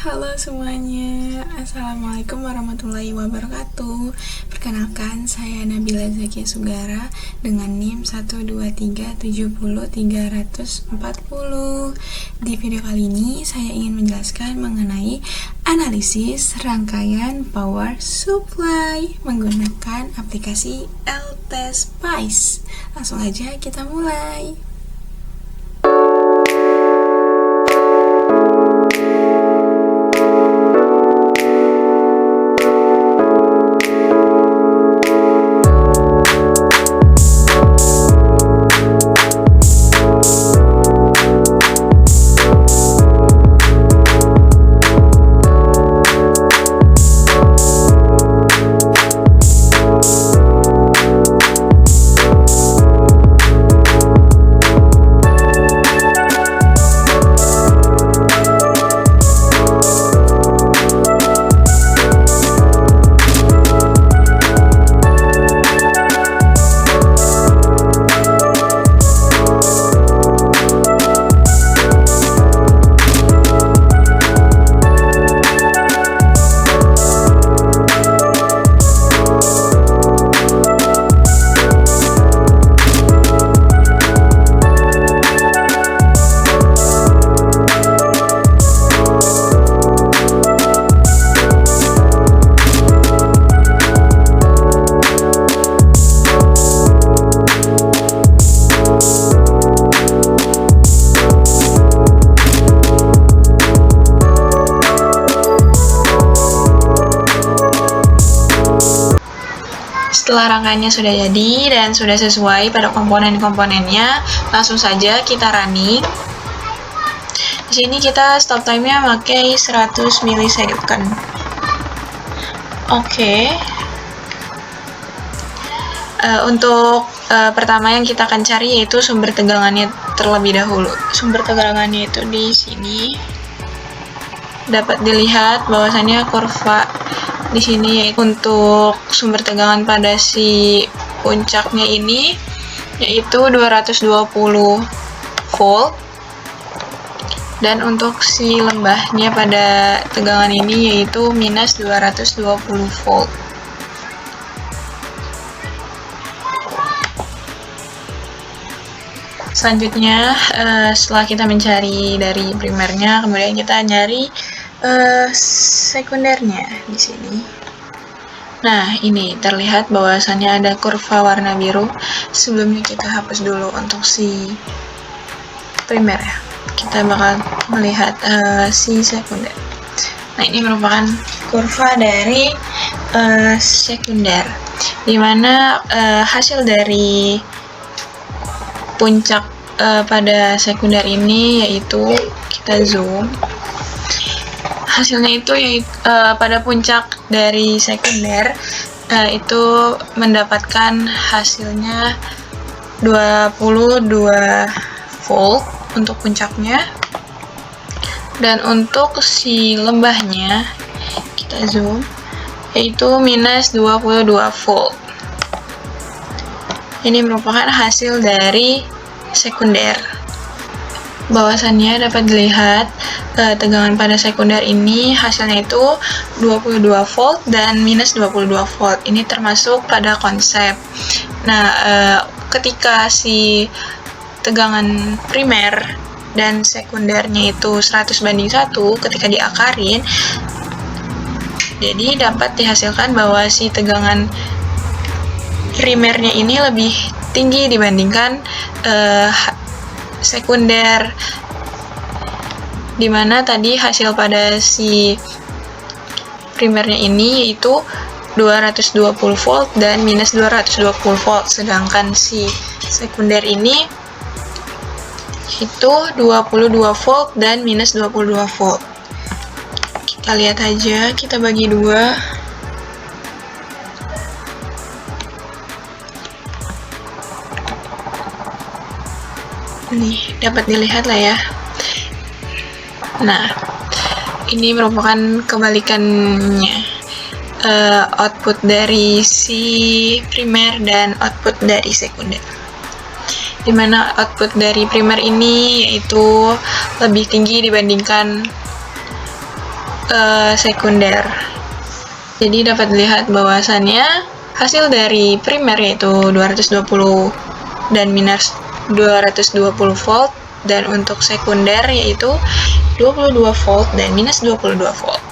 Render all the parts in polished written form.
Halo semuanya, Assalamualaikum warahmatullahi wabarakatuh. Perkenalkan, saya Nabila Zakia Sugara dengan NIM 123700340. Di video kali ini saya ingin menjelaskan mengenai analisis rangkaian power supply menggunakan aplikasi LTSpice. Langsung aja kita mulai. Setelah rangkaiannya sudah jadi dan sudah sesuai pada komponen-komponennya, langsung saja kita running. Di sini kita stop time-nya pakai 100 milisecond. Oke. Untuk pertama yang kita akan cari yaitu sumber tegangannya terlebih dahulu. Sumber tegangannya itu di sini. Dapat dilihat bahwasannya kurva di sini untuk sumber tegangan pada si puncaknya ini yaitu 220 volt, dan untuk si lembahnya pada tegangan ini yaitu minus 220 volt. Selanjutnya setelah kita mencari dari primernya, kemudian kita nyari sekundernya di sini. Nah, ini terlihat bahwasannya ada kurva warna biru. Sebelumnya kita hapus dulu untuk si primer ya. Kita bakal melihat si sekunder. Nah, ini merupakan kurva dari sekunder, dimana hasil dari puncak pada sekunder ini yaitu kita zoom. Hasilnya itu yaitu pada puncak dari sekunder itu mendapatkan hasilnya 22 volt untuk puncaknya, dan untuk si lembahnya kita zoom yaitu minus 22 volt. Ini merupakan hasil dari sekunder. Bahwasannya dapat dilihat tegangan pada sekunder ini hasilnya itu 22 volt dan minus 22 volt. Ini termasuk pada konsep. Nah, ketika si tegangan primer dan sekundernya itu 100:1 ketika diakarin, jadi dapat dihasilkan bahwa si tegangan primernya ini lebih tinggi dibandingkan sekunder, dimana tadi hasil pada si primernya ini yaitu 220 volt dan minus 220 volt, sedangkan si sekunder ini itu 22 volt dan minus 22 volt. Kita lihat aja, kita bagi dua. Nih, dapat dilihat lah ya. Nah, ini merupakan kebalikannya, output dari si primer dan output dari sekunder. dimana output dari primer ini yaitu lebih tinggi dibandingkan sekunder. Jadi dapat dilihat bahwasannya hasil dari primer yaitu 220 dan minus 220 volt, dan untuk sekunder yaitu 22 volt dan minus 22 volt.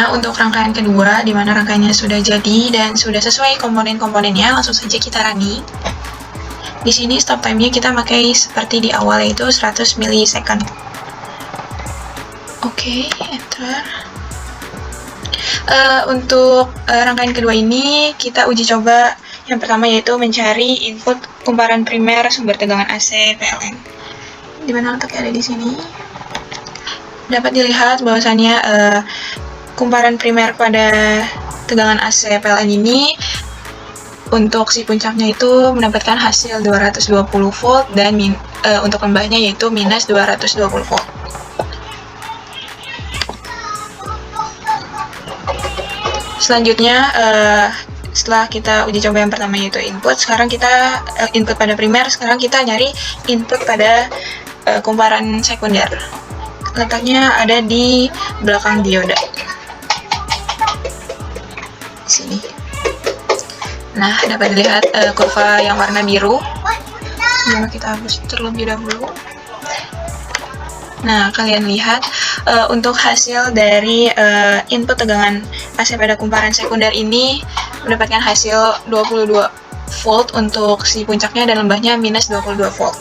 Untuk rangkaian kedua, di mana rangkaiannya sudah jadi dan sudah sesuai komponen-komponennya, langsung saja kita running. Di sini stop time-nya kita pakai seperti di awal, yaitu 100 milisecond. Oke, enter. Untuk rangkaian kedua ini, kita uji coba yang pertama, yaitu mencari input kumparan primer sumber tegangan AC PLN. Di mana letaknya ada di sini. Dapat dilihat bahwasannya kumparan primer pada tegangan AC PLN ini untuk si puncaknya itu mendapatkan hasil 220 volt dan untuk lembahnya yaitu minus 220 volt. Selanjutnya setelah kita uji coba yang pertama yaitu input, sekarang kita input pada primer, sekarang kita nyari input pada kumparan sekunder. Letaknya ada di belakang dioda. Sini. Nah, dapat dilihat kurva yang warna biru. Sebelum kita hapus terlebih dahulu. Nah, kalian lihat untuk hasil dari input tegangan AC pada kumparan sekunder ini mendapatkan hasil 22 volt untuk si puncaknya dan lembahnya minus 22 volt.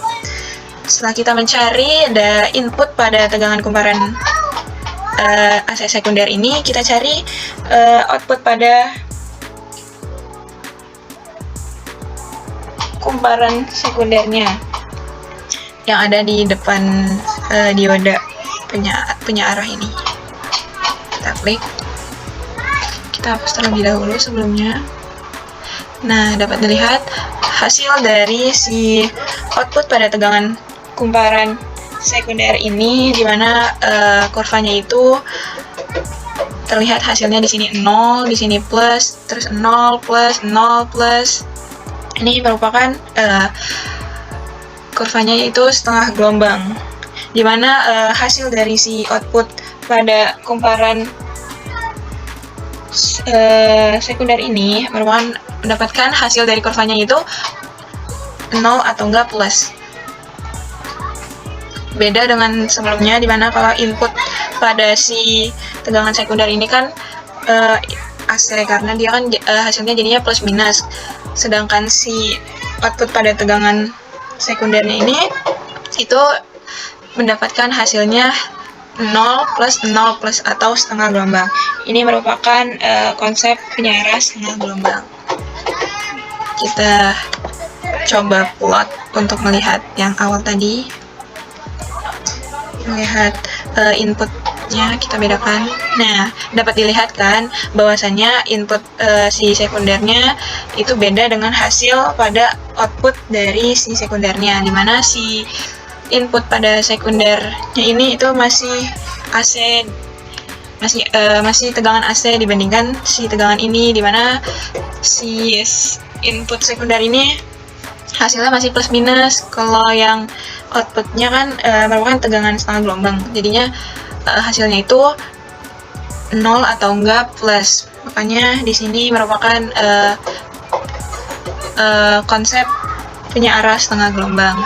Setelah kita mencari input pada tegangan kumparan AC sekunder ini, kita cari output pada kumparan sekundernya yang ada di depan dioda penyearah ini. Kita klik, kita hapus terlebih dahulu sebelumnya. Nah, dapat dilihat hasil dari si output pada tegangan kumparan sekunder ini, di mana kurvanya itu terlihat hasilnya di sini 0, di sini plus, terus 0 plus, 0 plus. Ini merupakan kurvanya yaitu setengah gelombang, di mana hasil dari si output pada kumparan sekunder ini mendapatkan hasil dari kurvanya itu 0 atau enggak plus. Beda dengan sebelumnya, dimana kalau input pada si tegangan sekunder ini kan AC, karena dia kan hasilnya jadinya plus minus, sedangkan si output pada tegangan sekundernya ini itu mendapatkan hasilnya 0 plus 0 plus atau setengah gelombang. Ini merupakan konsep penyearah setengah gelombang. Kita coba plot untuk melihat yang awal tadi. melihat inputnya kita bedakan. Nah, dapat dilihat kan bahwasannya input si sekundernya itu beda dengan hasil pada output dari si sekundernya, dimana si input pada sekundernya ini itu masih AC, masih tegangan AC dibandingkan si tegangan ini, dimana si input sekunder ini hasilnya masih plus minus. Kalau yang outputnya kan merupakan tegangan setengah gelombang, jadinya hasilnya itu 0 atau enggak plus. Makanya di sini merupakan konsep penyearah setengah gelombang.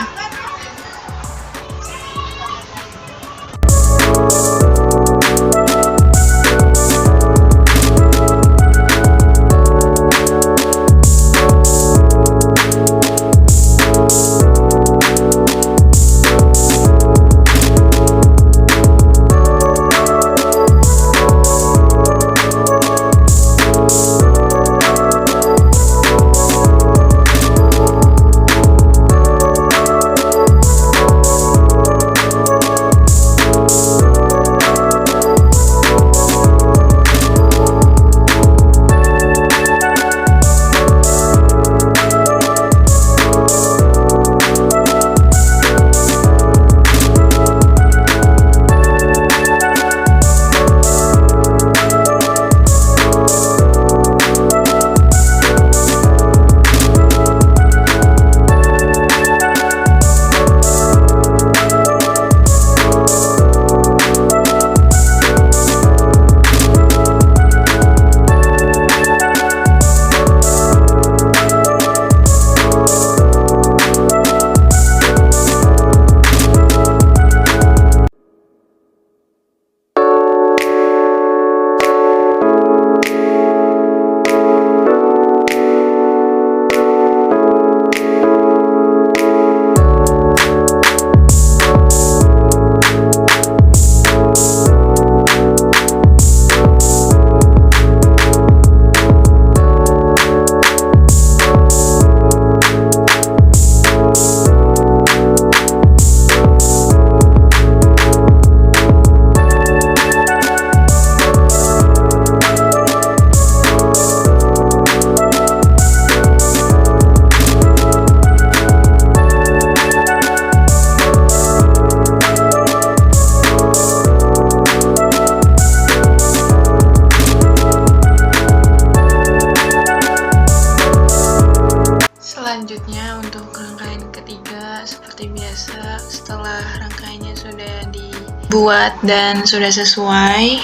Selanjutnya untuk rangkaian ketiga, seperti biasa setelah rangkaiannya sudah dibuat dan sudah sesuai,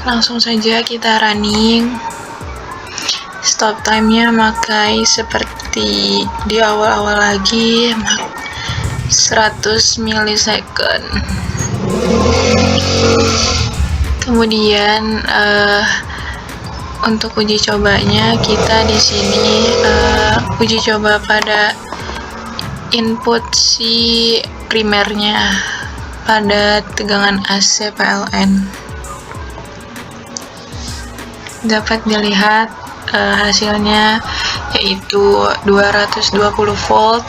langsung saja kita running. Stop time-nya pakai seperti di awal-awal lagi, 100 milisecond. Kemudian untuk uji cobanya kita di sini uji coba pada input si primernya pada tegangan AC PLN. Dapat dilihat hasilnya yaitu 220 volt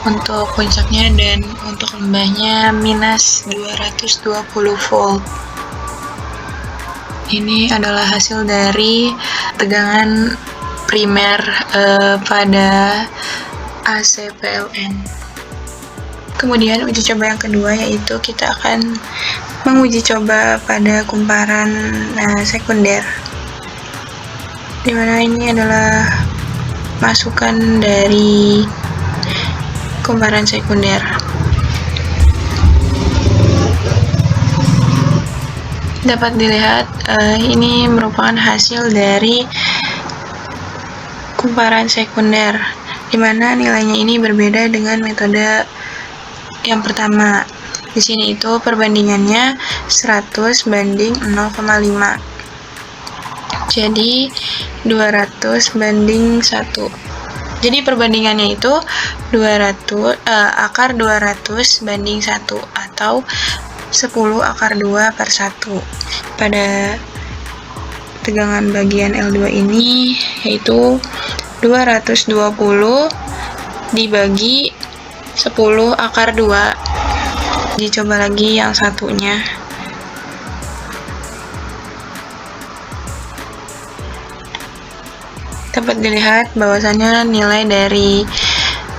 untuk puncaknya dan untuk lembahnya minus 220 volt. Ini adalah hasil dari tegangan primer pada AC PLN. Kemudian uji coba yang kedua yaitu kita akan menguji coba pada kumparan sekunder, dimana ini adalah masukan dari kumparan sekunder. Dapat dilihat ini merupakan hasil dari kumparan sekunder, dimana nilainya ini berbeda dengan metode yang pertama. Di sini itu perbandingannya 100 banding 0,5. Jadi 200 banding 1. Jadi perbandingannya itu akar 200 banding 1 atau 10 akar 2 per 1 pada tegangan bagian L2 ini, yaitu 220 dibagi 10 akar 2. uji coba lagi yang satunya. Dapat dilihat bahwasannya nilai dari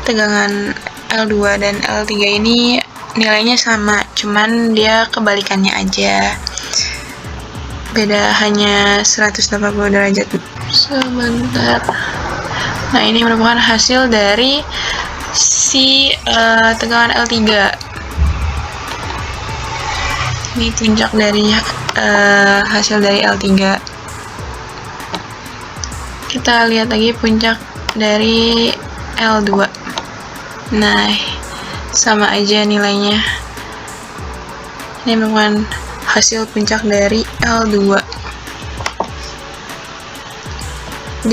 tegangan L2 dan L3 ini nilainya sama, cuman dia kebalikannya aja. Beda hanya 180 derajat. Sebentar. Nah, ini merupakan hasil dari si tegangan L3. Ini puncak dari hasil dari L3. Kita lihat lagi puncak dari L2. Nah, sama aja nilainya. Ini merupakan hasil puncak dari L2.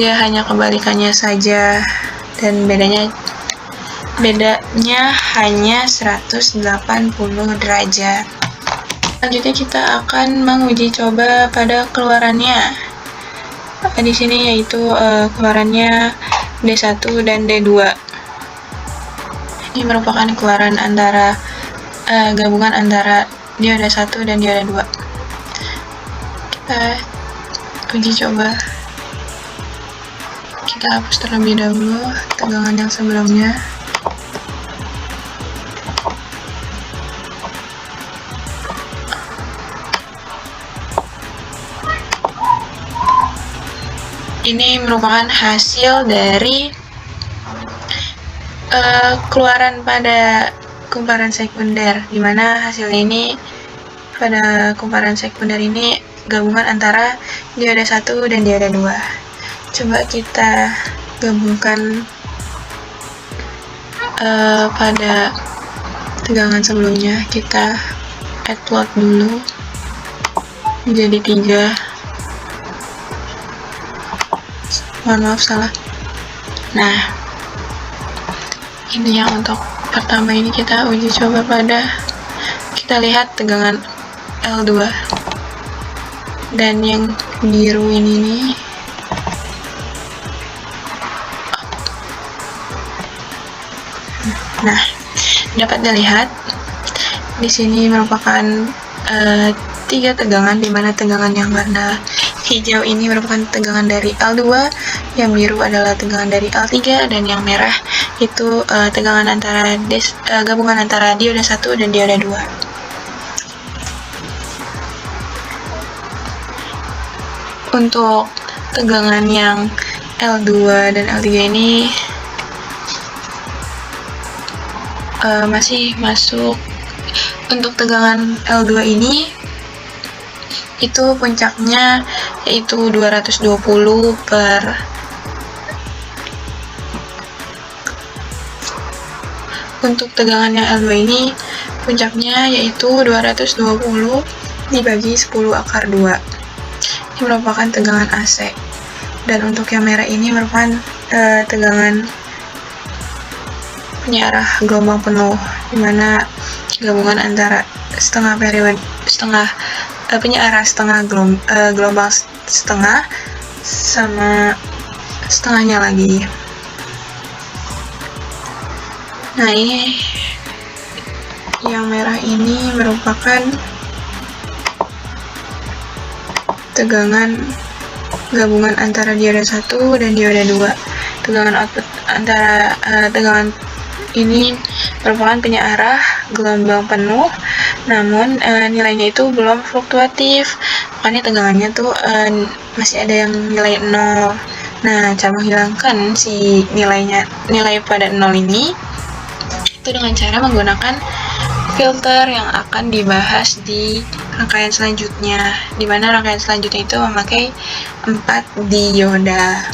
Dia hanya kebalikannya saja, dan bedanya hanya 180 derajat. Selanjutnya kita akan menguji coba pada keluarannya. Di sini yaitu keluarannya D1 dan D2. Ini merupakan keluaran antara gabungan antara dioda 1 dan dioda 2. Kita uji coba. Kita hapus terlebih dahulu tegangan yang sebelumnya. Ini merupakan hasil dari keluaran pada kumparan sekunder, di mana hasilnya ini pada kumparan sekunder ini gabungan antara dioda 1 dan dioda 2. Coba kita gabungkan pada tegangan sebelumnya. Kita add load dulu menjadi 3. Mohon maaf, salah. Nah, ini yang untuk pertama ini kita uji coba pada, kita lihat tegangan L2, dan yang biru ini nih, nah, dapat dilihat di sini merupakan 3 tegangan, di mana tegangan yang warna hijau ini merupakan tegangan dari L2, yang biru adalah tegangan dari L3, dan yang merah itu tegangan antara gabungan antara dioda 1 dan dioda 2. Untuk tegangan yang L2 dan L3 ini masih masuk. Untuk tegangan L2 ini itu puncaknya yaitu 220 per untuk tegangan yang L2 ini puncaknya yaitu 220 dibagi 10 akar 2. Ini merupakan tegangan AC. Dan untuk yang merah ini merupakan tegangan penyarah gelombang penuh, dimana gabungan antara penyarah setengah gelombang setengah sama setengahnya lagi. Nah, ini yang merah ini merupakan tegangan gabungan antara dioda 1 dan dioda 2. Tegangan output antara tegangan ini merupakan penyearah gelombang penuh, namun nilainya itu belum fluktuatif, makanya tegangannya tuh masih ada yang nilai 0. Nah, cara menghilangkan si nilai pada 0 ini itu dengan cara menggunakan filter yang akan dibahas di rangkaian selanjutnya, di mana rangkaian selanjutnya itu memakai 4 dioda.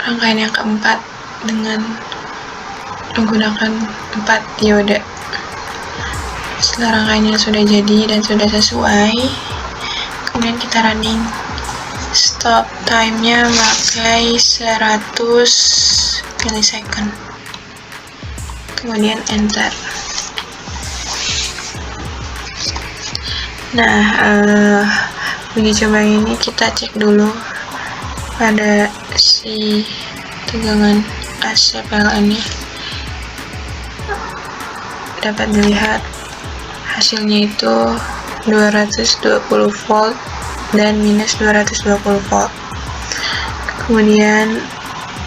rangkaian yang keempat dengan menggunakan 4 dioda. Setelah rangkaiannya sudah jadi dan sudah sesuai, kemudian kita running. Stop time-nya pakai 100 milisecond. Kemudian enter. Nah, uji coba ini kita cek dulu pada si tegangan AC PLN-nya. Dapat dilihat hasilnya itu 220 volt dan minus 220 volt. Kemudian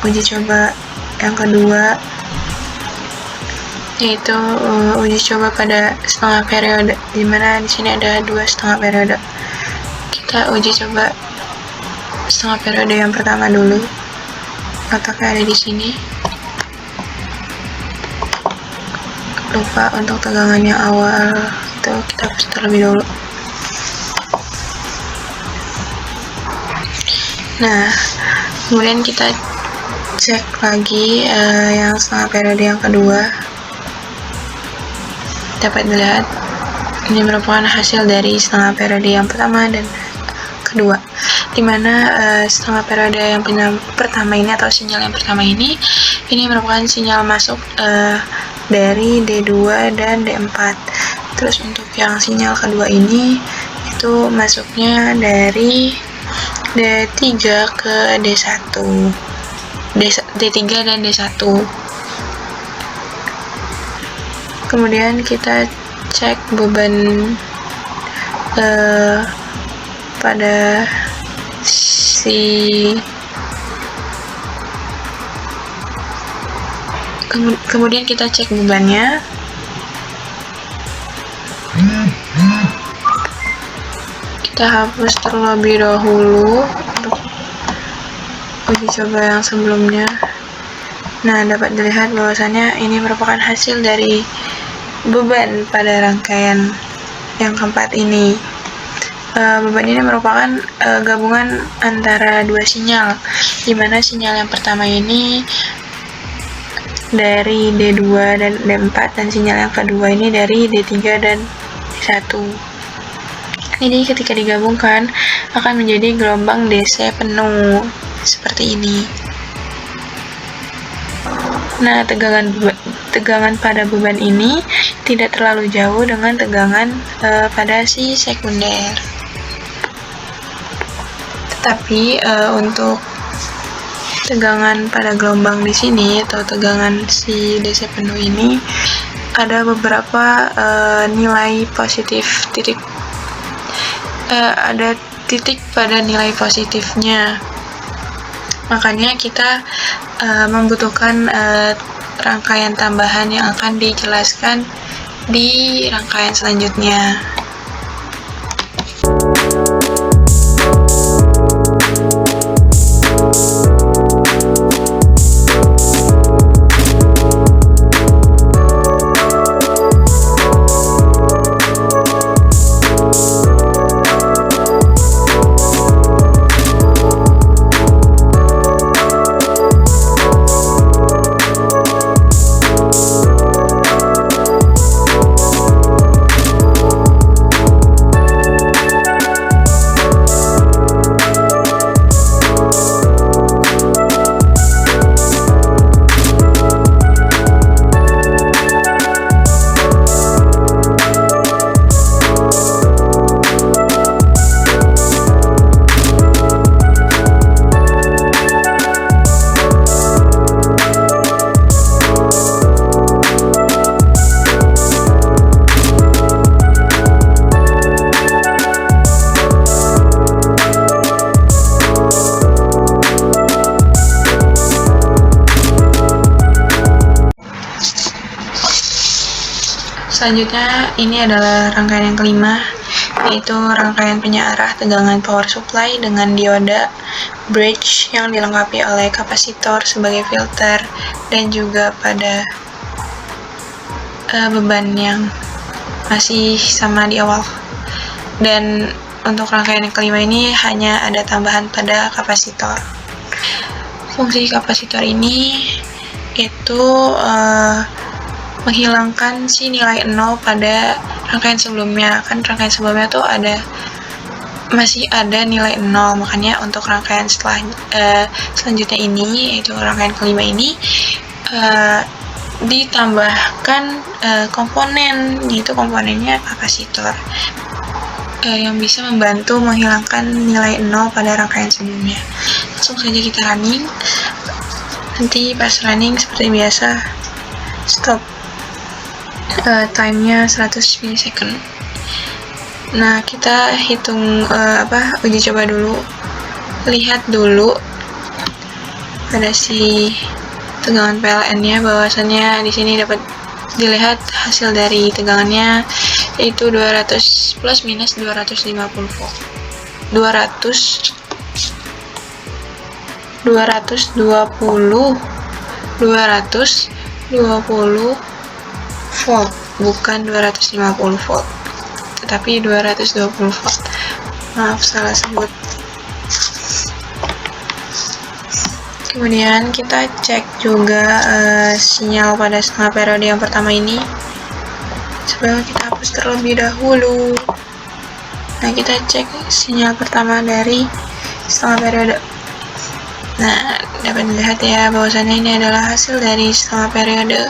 uji coba yang kedua yaitu uji coba pada setengah periode, dimana di sini ada 2,5 periode. Kita uji coba setengah periode yang pertama dulu. Letaknya ada di sini. Lupa untuk tegangan yang awal itu kita hapus terlebih dulu. Nah, kemudian kita cek lagi yang setengah periode yang kedua. Dapat dilihat ini merupakan hasil dari setengah periode yang pertama dan kedua, dimana setengah periode yang pertama ini atau sinyal yang pertama ini merupakan sinyal masuk dari D2 dan D4. Terus untuk yang sinyal kedua ini itu masuknya dari D3 ke D1, D3 dan D1. Kemudian kita cek beban pada si kemudian kita cek bebannya. Kita hapus terlebih dahulu untuk uji coba yang sebelumnya. Nah, dapat dilihat bahwasannya ini merupakan hasil dari beban pada rangkaian yang keempat ini. Beban ini merupakan gabungan antara dua sinyal, dimana sinyal yang pertama ini dari D2 dan D4 dan sinyal yang kedua ini dari D3 dan D1. Jadi ketika digabungkan akan menjadi gelombang DC penuh seperti ini. Nah, tegangan pada beban ini tidak terlalu jauh dengan tegangan pada si sekunder. Tetapi untuk tegangan pada gelombang di sini atau tegangan si DC penuh ini ada beberapa nilai positif ada titik pada nilai positifnya. Makanya kita membutuhkan rangkaian tambahan yang akan dijelaskan di rangkaian selanjutnya. Selanjutnya ini adalah rangkaian yang kelima, yaitu rangkaian penyearah tegangan power supply dengan dioda, bridge yang dilengkapi oleh kapasitor sebagai filter dan juga pada beban yang masih sama di awal. Dan untuk rangkaian yang kelima ini hanya ada tambahan pada kapasitor. fungsi kapasitor ini itu menghilangkan si nilai 0 pada rangkaian sebelumnya. Kan rangkaian sebelumnya tuh masih ada nilai 0, makanya untuk rangkaian selanjutnya ini, yaitu rangkaian kelima ini, ditambahkan komponen, yaitu komponennya kapasitor, yang bisa membantu menghilangkan nilai 0 pada rangkaian sebelumnya. Langsung saja kita running. Nanti pas running seperti biasa, stop time-nya 100 milisecond. Nah, kita hitung uji coba dulu. Lihat dulu pada si tegangan PLN-nya, bahwasannya di sini dapat dilihat hasil dari tegangannya yaitu 200 plus minus 250 volt. 220 volt, bukan 250 volt, tetapi 220 volt. Maaf, salah sebut. Kemudian kita cek juga sinyal pada setengah periode yang pertama ini. Sebelum kita hapus terlebih dahulu. Nah, kita cek sinyal pertama dari setengah periode. Nah, dapat dilihat ya bahwasannya ini adalah hasil dari setengah periode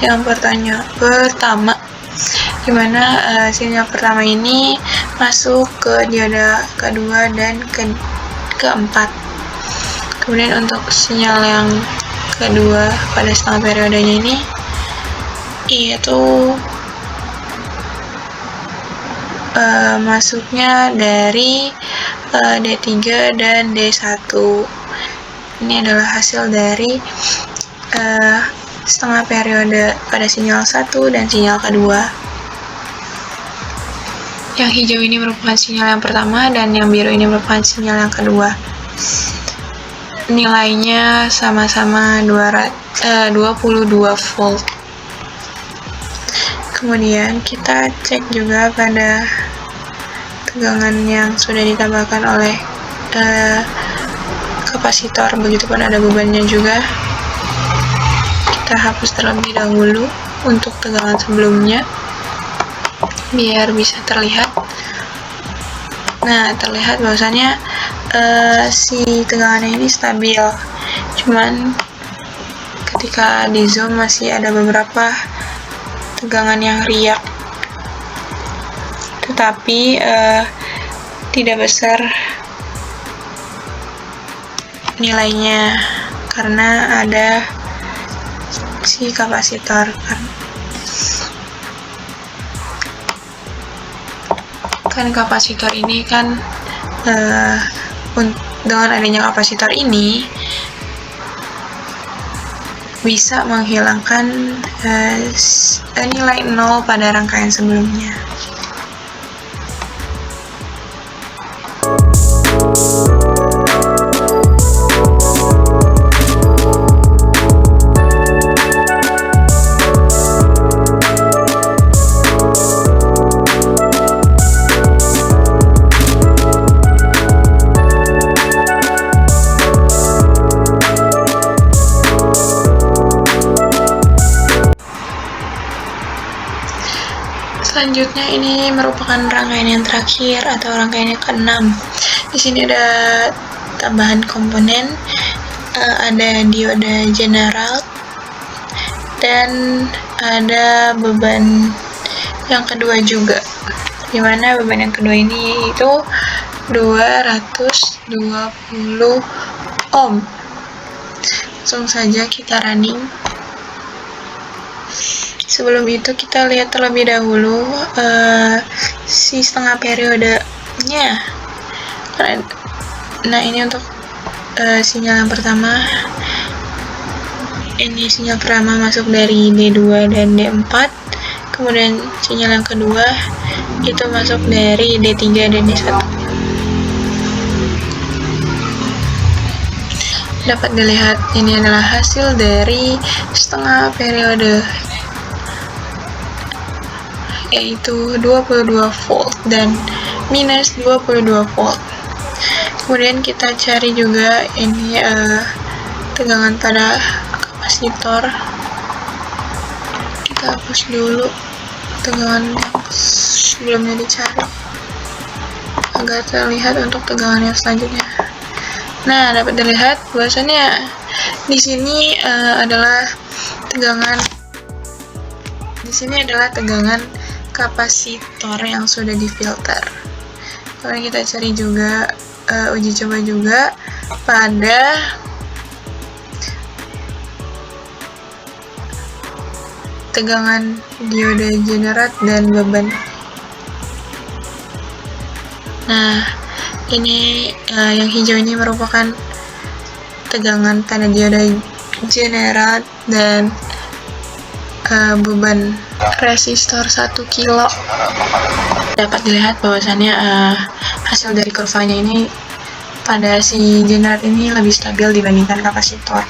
yang pertama, dimana sinyal pertama ini masuk ke dioda kedua dan keempat. Kemudian untuk sinyal yang kedua pada setengah periodenya ini yaitu masuknya dari D3 dan D1. Ini adalah hasil dari setengah periode pada sinyal 1 dan sinyal kedua. Yang hijau ini merupakan sinyal yang pertama dan yang biru ini merupakan sinyal yang kedua. Nilainya sama-sama 22 volt. Kemudian kita cek juga pada tegangan yang sudah ditambahkan oleh kapasitor, begitupun ada bebannya juga. Kita hapus terlebih dahulu untuk tegangan sebelumnya biar bisa terlihat. Nah, terlihat bahwasannya si tegangannya ini stabil, cuman ketika di zoom masih ada beberapa tegangan yang riak, tetapi tidak besar nilainya karena ada si kapasitor. Kan kapasitor ini kan dengan adanya kapasitor ini bisa menghilangkan nilai 0 pada rangkaian sebelumnya. Selanjutnya ini merupakan rangkaian yang terakhir atau rangkaian yang ke-6. Di sini ada tambahan komponen, ada dioda general dan ada beban yang kedua juga. Dimana beban yang kedua ini itu 220 ohm. Langsung saja kita running. Sebelum itu kita lihat terlebih dahulu si setengah periodenya. Nah, ini untuk sinyal yang pertama. Ini sinyal pertama masuk dari D2 dan D4. Kemudian sinyal yang kedua itu masuk dari D3 dan D1. Dapat dilihat ini adalah hasil dari setengah periode, yaitu 22 volt dan minus 22 volt. Kemudian kita cari juga ini tegangan pada kapasitor. Kita hapus dulu tegangan yang sebelumnya dicari agar terlihat untuk tegangan yang selanjutnya. Nah, dapat dilihat bahwasannya di sini adalah tegangan kapasitor yang sudah difilter. Kemudian kita cari juga uji coba juga pada tegangan diode generat dan beban. Nah, ini yang hijau ini merupakan tegangan pada diode generat dan beban resistor 1 kilo. Dapat dilihat bahwasannya hasil dari kurvanya ini pada si generat ini lebih stabil dibandingkan kapasitor.